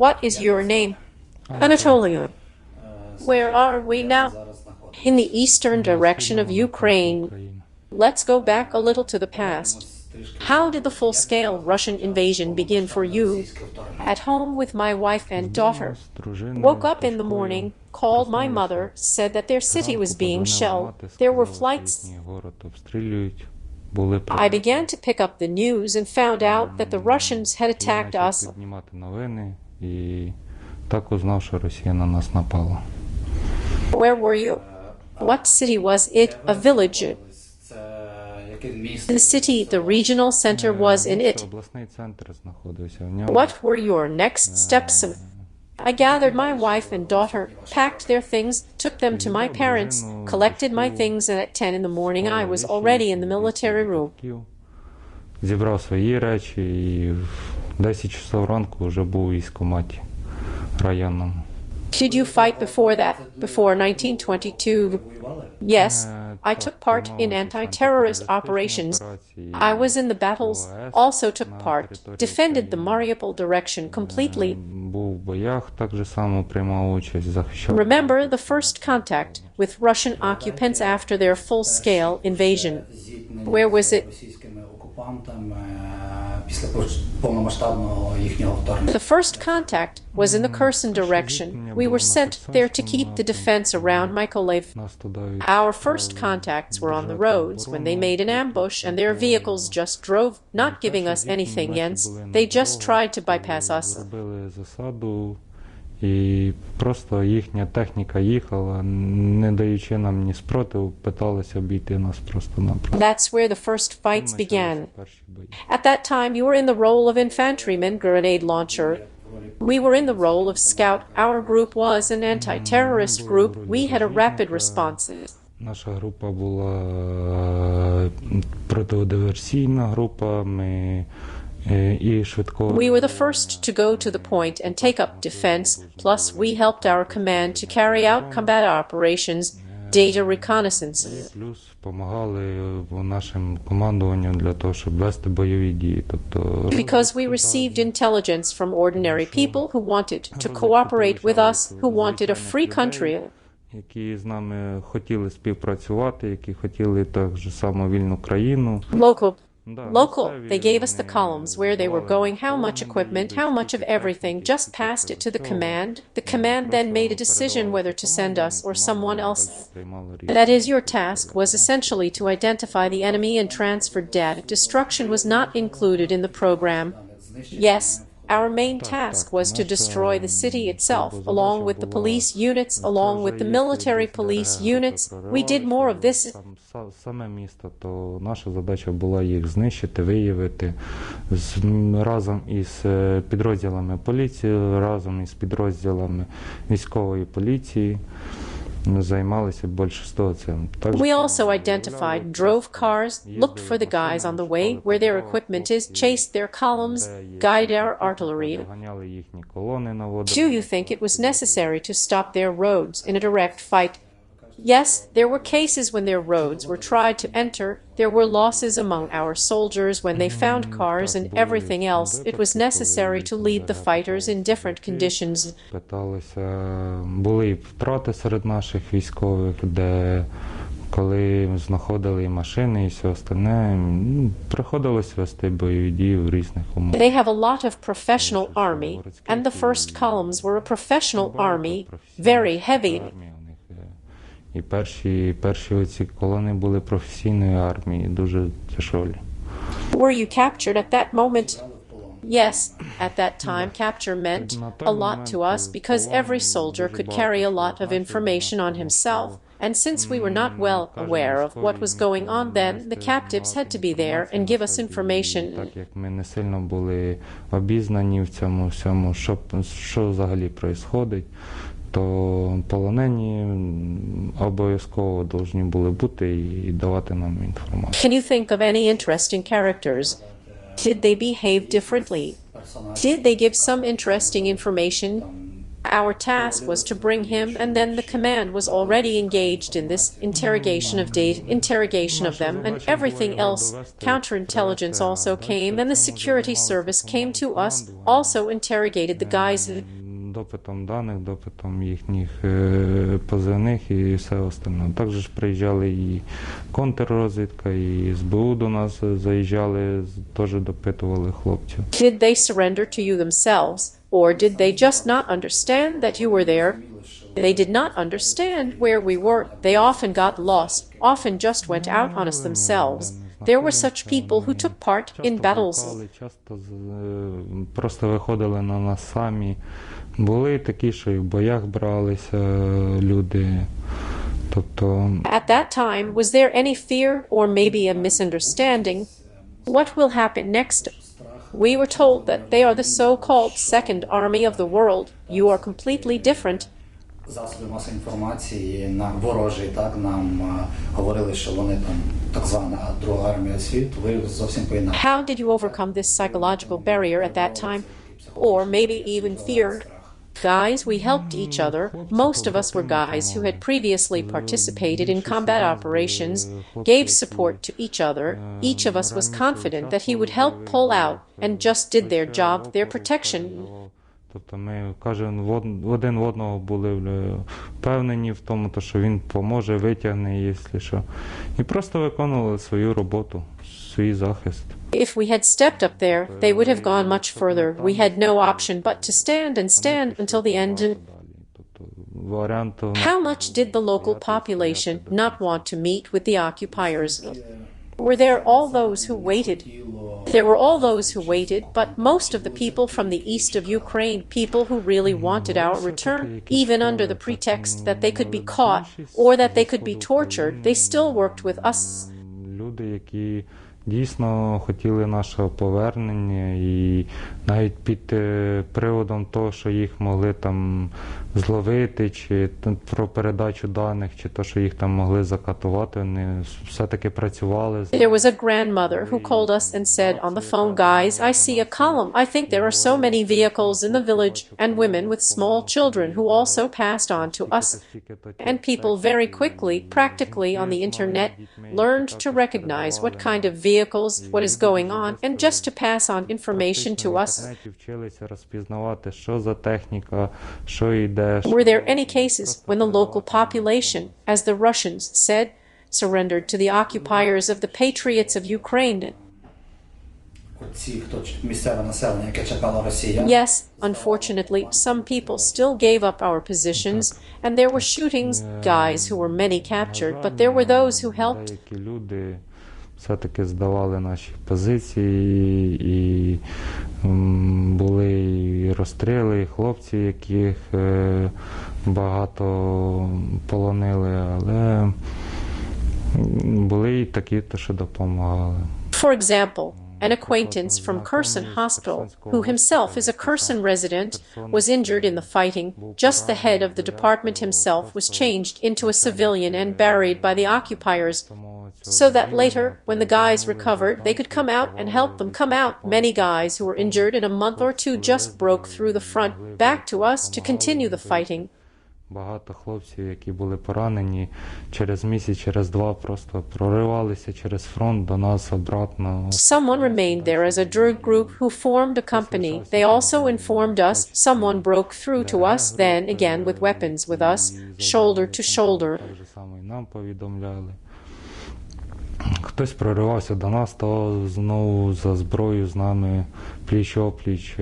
What is your name? Anatoly. Where are we now? In the eastern direction of Ukraine. Let's go back a little to the past. How did the full-scale Russian invasion begin for you? At home with my wife and daughter. Woke up in the morning, called my mother, said that their city was being shelled. There were flights. I began to pick up the news and found out that the Russians had attacked us. Where were you? What city was it? A village? The city, the regional center was in it. What were your next steps? I gathered my wife and daughter, packed their things, took them to my parents, collected my things, and at 10 in the morning I was already in the military room. Зібрав свої речі і в 10 часов ранку вже був у військкоматі районному. Did you fight before that, before 1922? Yes, I took part in anti-terrorist operations. I was in the battles, also took part, defended the Mariupol direction completely. Remember the first contact with Russian occupants after their full-scale invasion. Where was it? The first contact was in the Kherson direction. We were sent there to keep the defense around Mykolaiv. Our first contacts were on the roads when they made an ambush and their vehicles just drove, not giving us anything, Jens. They just tried to bypass us. І просто їхня техніка їхала, не даючи нам ні спротиву, питалися обійти нас просто-напросто. That's where the first fights began. At that time, you were in the role of infantryman, grenade launcher. We were in the role of scout. Our group was an anti-terrorist group. We had a rapid response. Наша група була протидиверсійна група, We were the first to go to the point and take up defense, plus we helped our command to carry out combat operations, data reconnaissance. Because we received intelligence from ordinary people who wanted to cooperate with us, who wanted a free country. Які з нами хотіли співпрацювати, які хотіли так же само вільну країну. Local. They gave us the columns, where they were going, how much equipment, how much of everything, just passed it to the command. The command then made a decision whether to send us or someone else. That is, your task was essentially to identify the enemy and transfer data. Destruction was not included in the program. Yes, our main task was to destroy the city itself, along with the police units, along with the military police units. We did more of this. Саме місто, то наша задача була їх знищити, виявити разом із підрозділами поліції, разом із підрозділами військової поліції. Займалися більшості цим. We also identified drove cars, looked for the guys on the way, where their equipment is, chased their columns, guided our artillery. Do you think it was necessary to stop their roads in a direct fight? Yes, there were cases when their roads were tried to enter. There were losses among our soldiers when they found cars and everything else. It was necessary to lead the fighters in different conditions. Були втрати серед наших військових, де коли знаходили машини і все остальне, приходилось вести бойові дії в різних умовах. They have a lot of professional army, and the first columns were a professional army, very heavy. І перші оці колони були професійної армії, дуже тяжолі. Were you captured at that moment? Yes, at that time capture meant a lot to us because every soldier could carry a lot of information on himself. And since we were not well aware of what was going on then, the captives had to be there and give us information. Так як ми не сильно були обізнані в цьому всьому, що взагалі відбувається, то полонені обов'язково повинні були бути і давати нам інформацію. Can you think of any interesting characters? Did they behave differently? Did they give some interesting information? Our task was to bring him, and then the command was already engaged in this interrogation of data, interrogation of them, and everything else. Counterintelligence also came, and the security service came to us, also interrogated the guys. Допитом даних, допитом їхніх позивних і все остальне. Також ж приїжджали і контррозвідка, і СБУ до нас заїжджали, теж допитували хлопців. Did they surrender to you themselves, or did they just not understand that you were there? They did not understand where we were. They often got lost, often just went out on us themselves. There were such people who took part in battles. Часто просто виходили на нас самі. Були такі, що і в боях бралися люди. Тобто... At that time, was there any fear or maybe a misunderstanding? What will happen next? We were told that they are the so-called Second Army of the world. You are completely different. Засоби масової інформації ворожі, так, нам говорили, що вони там так звана друга армія світу, ви зовсім по-інакше. How did you overcome this psychological barrier at that time? Or maybe even fear? Guys, we helped each other. Most of us were guys who had previously participated in combat operations, gave support to each other. Each of us was confident that he would help pull out and just did their job, their protection. Тобто ми кожен один в одного були впевнені в тому, що він поможе, витягне, якщо що. І просто виконували свою роботу, свій захист. If we had stepped up there, they would have gone much further. We had no option but to stand and stand until the end. How much did the local population not want to meet with the occupiers? Were there all those who waited? There were all those who waited, but most of the people from the east of Ukraine, people who really wanted our return, even under the pretext that they could be caught or that they could be tortured, they still worked with us. Люди, які дійсно хотіли нашого повернення, і навіть під приводом того, що їх могли там зловити, чи про передачу даних, чи то, що їх там могли закатувати, вони все-таки працювали. There was a grandmother who called us and said on the phone, guys, I see a column. I think there are so many vehicles in the village, and women with small children who also passed on to us. And people very quickly, practically on the internet, learned to recognize what kind of vehicles, what is going on, and just to pass on information to us. Were there any cases when the local population, as the Russians said, surrendered to the occupiers of the patriots of Ukraine? Yes, unfortunately, some people still gave up our positions, and there were shootings, guys who were many captured, but there were those who helped. Все-таки здавали наші позиції, і були і розстріли, і хлопці, яких багато полонили, але були і такі, що допомагали. For example, an acquaintance from Kherson Hospital, who himself is a Kherson resident, was injured in the fighting. Just the head of the department himself was changed into a civilian and buried by the occupiers, so that later, when the guys recovered, they could come out and help them come out. Many guys who were injured in a month or two just broke through the front, back to us to continue the fighting. Багато хлопців, які були поранені, через місяць, через два просто проривалися через фронт до нас обратно. Someone remained there as a drug group who formed a company. They also informed us. Someone broke through to us, then again with weapons with us, shoulder to shoulder. Так же само і нам повідомляли. Хтось проривався до нас, то знову за зброю з нами пліч-опліч.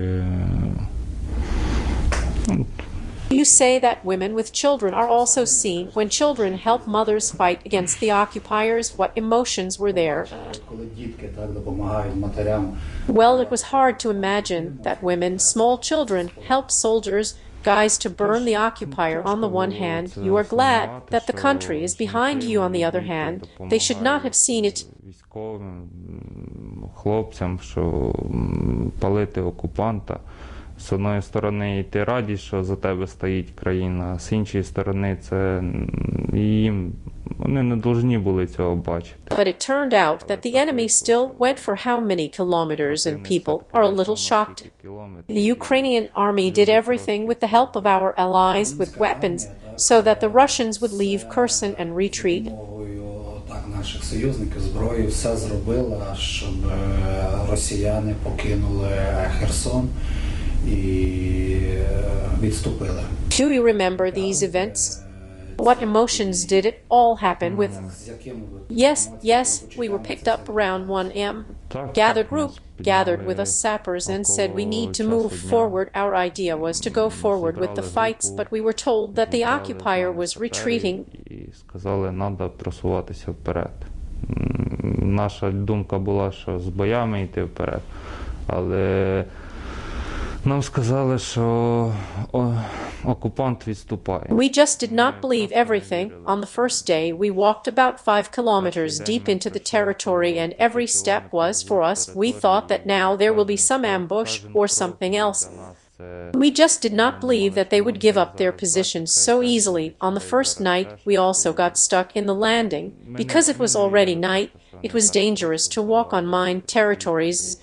You say that women with children are also seen. When children help mothers fight against the occupiers, what emotions were there? Well, it was hard to imagine that women, small children, help soldiers, guys to burn the occupier on the one hand. You are glad that the country is behind you on the other hand. They should not have seen it. Хлопцям, що палити окупанта. З одної сторони, і ти радий, що за тебе стоїть країна, а з іншої сторони, це їм вони не повинні були цього бачити. But it turned out that the enemy still went for how many kilometers, and people are a little shocked. The Ukrainian army did everything with the help of our allies with weapons so that the Russians would leave Kherson and retreat. Наших союзників зброю все зробила, щоб росіяни покинули Херсон і відступили. Do you remember these events? What emotions did it all happen with? Yes, we were picked up around 1 a.m. Gathered group gathered with us sappers and said we need to move forward. Our idea was to go forward with the fights, but we were told that the occupier was retreating. Сказали, треба просуватися вперед. Наша думка була, що з боями йти вперед. Але нам сказали, що окупант відступає. We just did not believe everything. On the first day, we walked about 5 kilometers deep into the territory, and every step was, for us, we thought that now there will be some ambush or something else. We just did not believe that they would give up their positions so easily. On the first night, we also got stuck in the landing. Because it was already night, it was dangerous to walk on mined territories.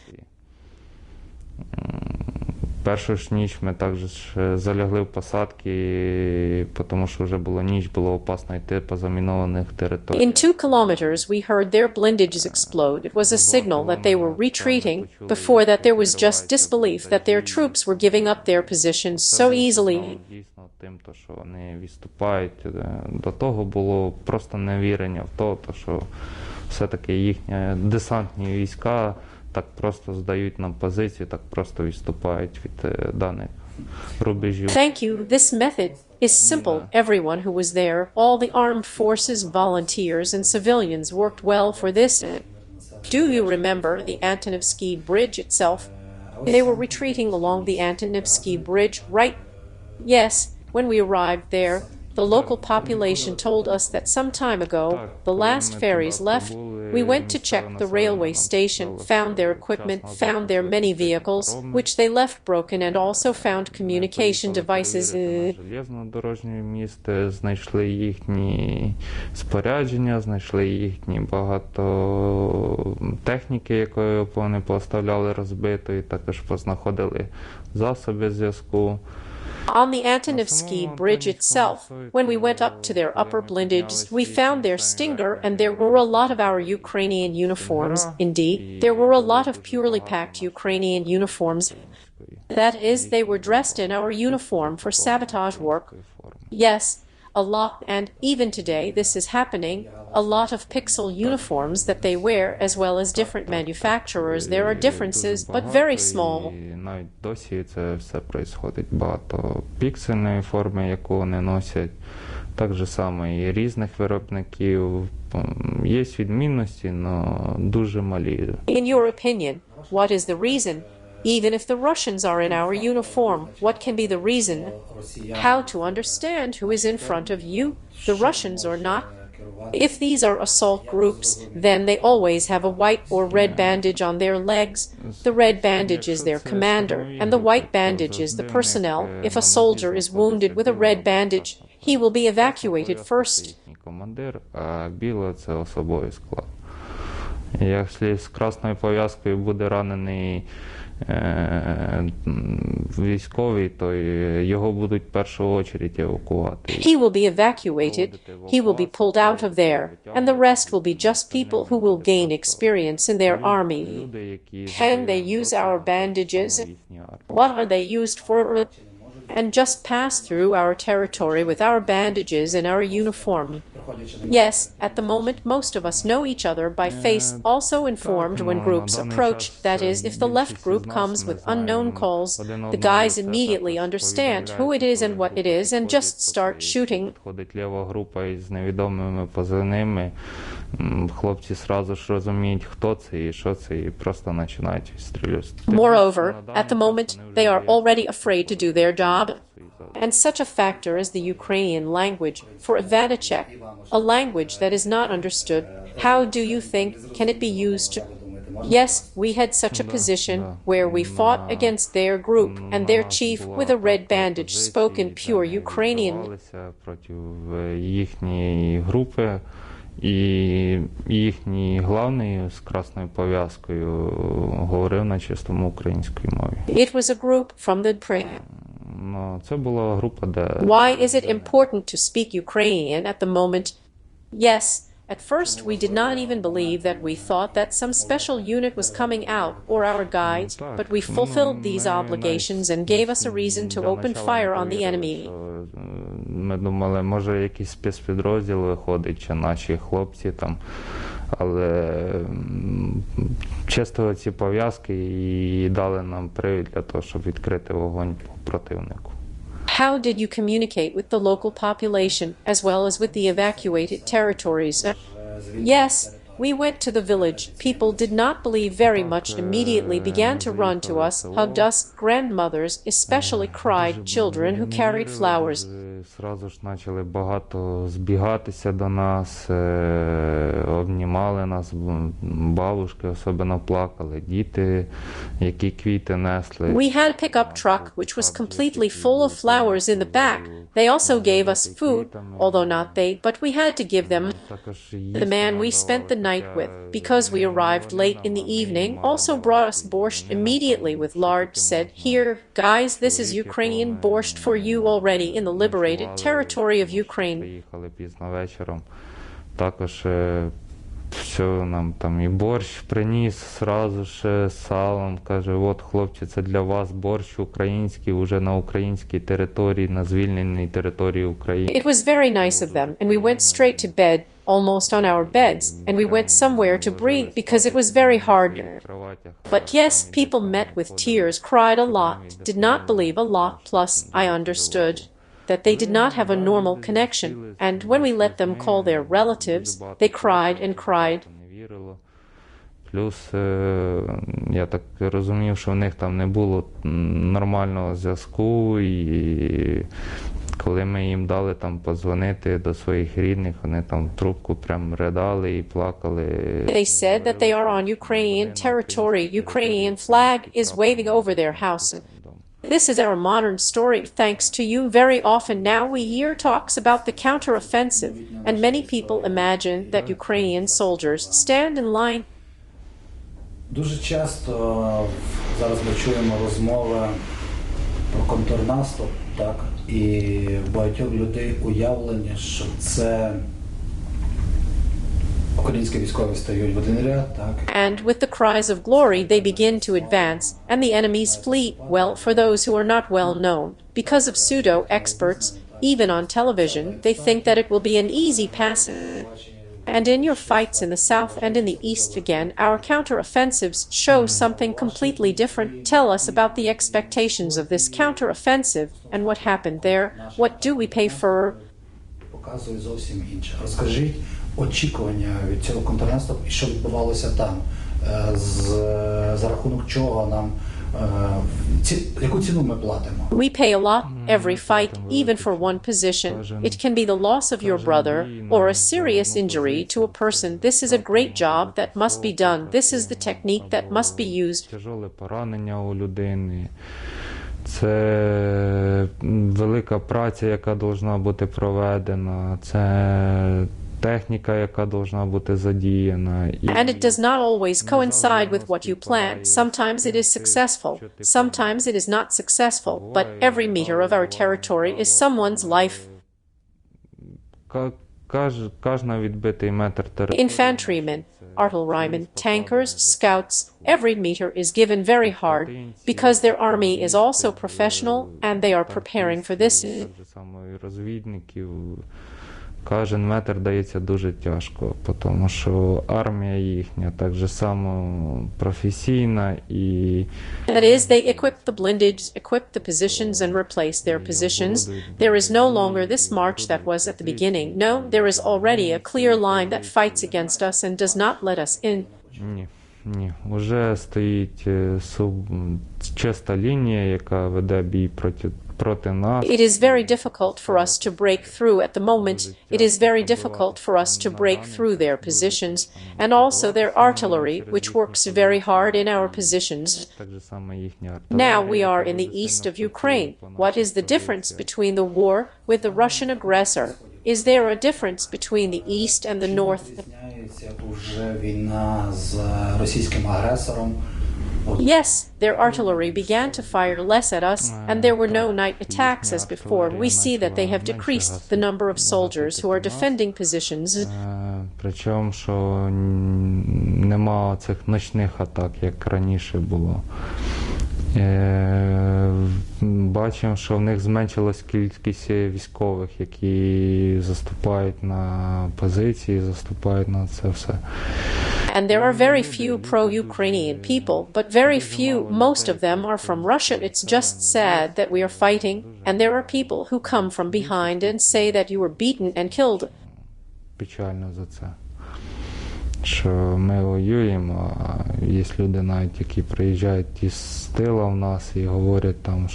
Першу ж ніч ми також залягли в посадки, тому що вже було ніч, було опасно йти по замінованих територіях. In 2 kilometers, we heard their blindages explode. It was a signal that they were retreating. Before that, there was just disbelief that their troops were giving up their positions so easily. Дійсно тим, що вони відступають. До того було просто невірення в те, що все-таки їхні десантні війська так просто здають нам позиції, так просто відступають від даних рубежів. Thank you. This method is simple. Everyone who was there, all the armed forces, volunteers, and civilians worked well for this. Do you remember the Antonovsky Bridge itself? They were retreating along the Antonovsky Bridge, right? Yes, when we arrived there, the local population told us that some time ago, the last ferries left. We went to check the railway station, found their equipment, found their many vehicles, which they left broken, and also found communication devices. Железнодорожній міст, знайшли їхні спорядження, знайшли їхні багато техніки, якої вони поставляли розбитої, також познаходили засоби зв'язку. On the Antonovsky Bridge itself, when we went up to their upper blindages, we found their Stinger, and there were a lot of our Ukrainian uniforms. Indeed, there were a lot of purely packed Ukrainian uniforms. That is, they were dressed in our uniform for sabotage work. Yes, a lot, and even today this is happening, a lot of pixel uniforms that they wear, as well as different manufacturers. There are differences, but very small. Навіть досі це все відбувається. Багато піксельної форми, яку вони носять, так же само і різних виробників. Є відмінності, але дуже малі. In your opinion, what is the reason? Even if the Russians are in our uniform, what can be the reason? How to understand who is in front of you, the Russians or not? If these are assault groups, then they always have a white or red bandage on their legs. The red bandage is their commander, and the white bandage is the personnel. If a soldier is wounded with a red bandage, he will be evacuated first. Командир, а біле – це особовий склад. Якщо з красною пов'язкою буде ранений військовий, то його будуть в першу чергу евакувати. He will be evacuated, he will be pulled out of there, and the rest will be just people who will gain experience in their army. Can they use our bandages? What are they used for? And just pass through our territory with our bandages and our uniform. Yes, at the moment most of us know each other by face, also informed when groups approach. That is, if the left group comes with unknown calls, the guys immediately understand who it is and what it is and just start shooting. Ходить ліва група із невідомими позивними. Хлопці одразу ж розуміють, хто це і що це, і просто починають стріляти. Moreover, at the moment, they are already afraid to do their job. And such a factor as the Ukrainian language, for Ivanichek, a language that is not understood, how do you think can it be used to... Yes, we had such a position where we fought against their group, and their chief with a red bandage spoke in pure Ukrainian. Проти їхньої групи, і їхній главний з красною пов'язкою говорив на чистому українській мові. It was a group from the Ukraine. Це була група, де... Why is it important to speak Ukrainian at the moment? Yes. At first, we did not even believe that we thought that some special unit was coming out, or our guides, but we fulfilled these obligations and gave us a reason to open fire on the enemy. Ми думали, може якийсь спецпідрозділ виходить, чи наші хлопці там, але чисто ці пов'язки і дали нам привід для того, щоб відкрити вогонь по противнику. How did you communicate with the local population, as well as with the evacuated territories? Yes, we went to the village. People did not believe very much and immediately began to run to us, hugged us. Grandmothers especially cried, children who carried flowers. Зразу ж почали багато збігатися до нас, обнімали нас, бабушки особливо плакали, діти, які квіти несли. We had a pickup truck which was completely full of flowers in the back. They also gave us food, although not they, but we had to give them. The man we spent the night with, because we arrived late in the evening, also brought us borscht immediately with lard, said, "Here, guys, this is Ukrainian borscht for you already in the liberated territory of Ukraine." Приїхали пізно вечором. Також все нам там і борщ приніс зразу ж з салом. Каже, от хлопці, це для вас борщ український, уже на українській території, на звільненій території України. It was very nice of them, and we went straight to bed, almost on our beds, and we went somewhere to breathe because it was very hard. But yes, people met with tears, cried a lot, did not believe a lot, plus I understood that they did not have a normal connection, and when we let them call their relatives, they cried and cried. Плюс я так розумів, що в них там не було нормального зв'язку, і коли ми їм дали там подзвонити до своїх рідних, вони там в трубку прям ридали і плакали. They said that they are on Ukrainian territory. Ukrainian flag is waving over their house. This is our modern story, thanks to you. Very often now we hear talks about the counter-offensive, and many people imagine that Ukrainian soldiers stand in line. Дуже часто зараз ми чуємо розмови про контрнаступ, так, і в багатьох людей уявлення, що це українські військові стають в один ряд, так. And with the cries of glory they begin to advance, and the enemies flee. Well, for those who are not well known, because of pseudo-experts, even on television, they think that it will be an easy passage. And in your fights in the south and in the east again, our counter-offensives show something completely different. Tell us about the expectations of this counter-offensive and what happened there. What do we pay for? Показує зовсім інше. Розкажіть очікування від цього контрнаступу і що відбувалося там, за рахунок чого нам, яку ціну ми платимо? We pay a lot every fight, even for one position. It can be the loss of your brother or a serious injury to a person. This is a great job that must be done. This is the technique that must be used. Тяжеле поранення у людини. Це велика праця, яка повинна бути проведена. Це техніка, яка повинна бути задіяна. And it does not always coincide with what you plan. Sometimes it is successful. Sometimes it is not successful. But every meter of our territory is someone's life. Кожна відбитий метр території. Infantrymen, artillerymen, tankers, scouts, every meter is given very hard because their army is also professional and they are preparing for this. Розвідників. Кожен метр дається дуже тяжко, тому що армія їхня так же само професійна і... That is, they equip the blindage, equip the positions and replace their positions. There is no longer this march that was at the beginning. No, there is already a clear line that fights against us and does not let us in. Ні, Ні, вже стоїть чиста лінія, яка веде бій проти нас. It is very difficult for us to break through at the moment. It is very difficult for us to break through their positions and also their artillery, which works very hard in our positions. Now we are in the east of Ukraine. What is the difference between the war with the Russian aggressor? Is there a difference between the east and the north? Yes, their artillery began to fire less at us, and there were no night attacks as before. We see that they have decreased the number of soldiers who are defending positions. Причому, що нема цих ночних атак, як раніше було. Бачимо, що в них зменшилась кількість військових, які заступають на позиції, заступають на це все. And there are very few pro-Ukrainian people, but very few, most of them are from Russia. It's just sad that we are fighting, and there are people who come from behind and say that you were beaten and killed. Печально за це. Що ми воюємо, а є люди навіть, які приїжджають із тила в нас і говорять там,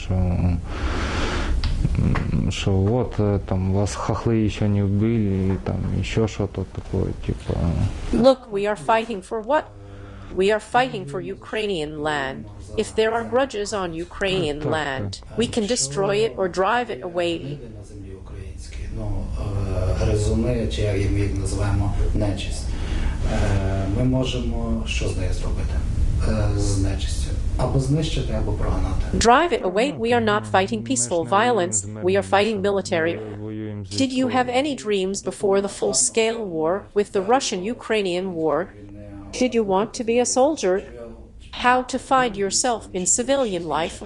що от там вас хохли ще не вбили, і там ще що-то таке, типа. Look, we are fighting for what? We are fighting for Ukrainian land. If there are grudges on Ukrainian land, we can destroy it or drive it away. Гризуни, чи як ми їх називаємо, нечисть. Ми можемо що з нею зробити? З нечистю. Або знищити, або прогнати. Drive it away. We are not fighting peaceful violence. We are fighting military. Did you have any dreams before the full-scale war with the Russian-Ukrainian war? Did you want to be a soldier? How to find yourself in civilian life?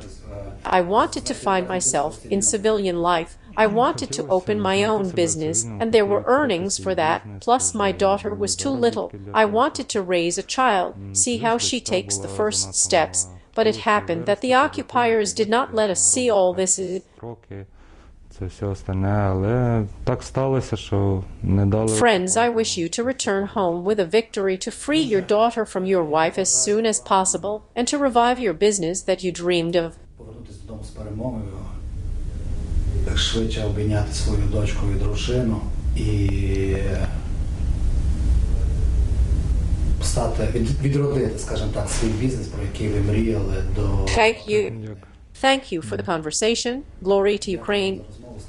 I wanted to find myself in civilian life. I wanted to open my own business, and there were earnings for that, plus my daughter was too little. I wanted to raise a child, see how she takes the first steps, but it happened that the occupiers did not let us see all this. Friends, I wish you to return home with a victory, to free your daughter from your wife as soon as possible, and to revive your business that you dreamed of. Швидше обійняти свою дочку і дружину і відродити, скажімо так, свій бізнес, про який ви мріяли до... Thank you for the conversation. Glory to Ukraine.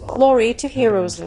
Glory to heroes.